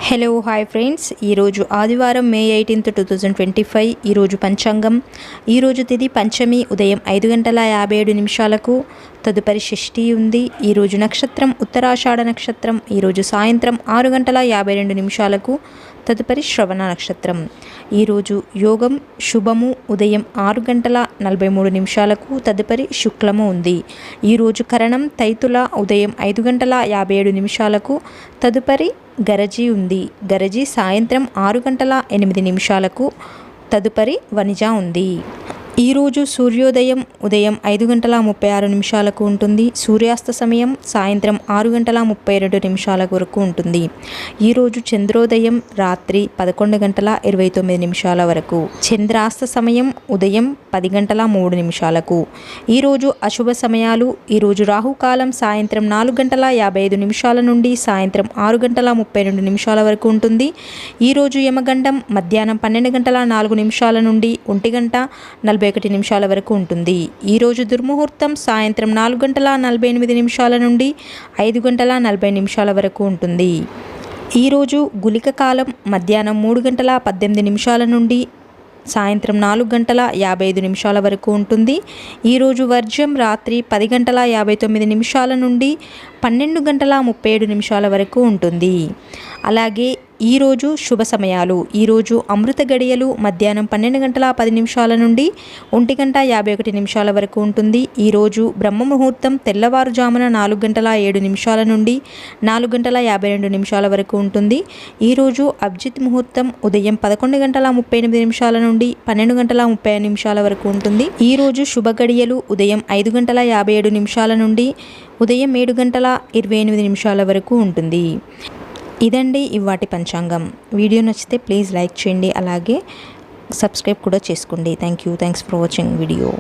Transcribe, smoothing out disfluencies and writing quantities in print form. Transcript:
Hello hi friends, ఈరోజు ఆదివారం మే 18, 2025. ఈరోజు పంచాంగం. ఈరోజు తిథి పంచమి ఉదయం 5:57 తదుపరి షష్ఠి ఉంది. ఈరోజు నక్షత్రం ఉత్తరాషాఢ నక్షత్రం. ఈరోజు సాయంత్రం 6:52 తదుపరి శ్రవణ నక్షత్రం. ఈరోజు యోగం శుభము ఉదయం 6:43 తదుపరి శుక్లము ఉంది. ఈరోజు కరణం తైతుల ఉదయం 5:57 తదుపరి గరజి ఉంది. గరజి సాయంత్రం 6:08 తదుపరి వనిజ ఉంది. ఈరోజు సూర్యోదయం ఉదయం 5:36 ఉంటుంది. సూర్యాస్త సమయం సాయంత్రం 6:32 వరకు ఉంటుంది. ఈరోజు చంద్రోదయం రాత్రి 11:29 వరకు. చంద్రాస్త సమయం ఉదయం 10:03. ఈరోజు అశుభ సమయాలు. ఈరోజు రాహుకాలం సాయంత్రం 4:55 నుండి సాయంత్రం 6:32 వరకు ఉంటుంది. ఈరోజు యమగండం మధ్యాహ్నం 12:04 నుండి 1:41 వరకు ఉంటుంది. ఈరోజు దుర్ముహూర్తం సాయంత్రం 4:48 నుండి 5:40 వరకు ఉంటుంది. ఈరోజు గుళిక కాలం మధ్యాహ్నం 3:18 నుండి సాయంత్రం 4:55 వరకు ఉంటుంది. ఈరోజు వర్జ్యం రాత్రి 10:59 నుండి 12:37 వరకు ఉంటుంది. అలాగే ఈరోజు శుభ సమయాలు. ఈరోజు అమృత గడియలు మధ్యాహ్నం 12:10 నుండి 1:51 వరకు ఉంటుంది. ఈరోజు బ్రహ్మ ముహూర్తం తెల్లవారుజామున 4:07 నుండి 4:52 వరకు ఉంటుంది. ఈరోజు అభిజిత్ ముహూర్తం ఉదయం 11:38 నుండి 12:30 వరకు ఉంటుంది. ఈరోజు శుభ గడియలు ఉదయం 5:57 నుండి ఉదయం 7:28 వరకు ఉంటుంది. ఇదండి ఇవాటి పంచాంగం. వీడియో నచ్చితే ప్లీజ్ లైక్ చేయండి, అలాగే సబ్స్క్రైబ్ కూడా చేసుకోండి. Thanks for watching video.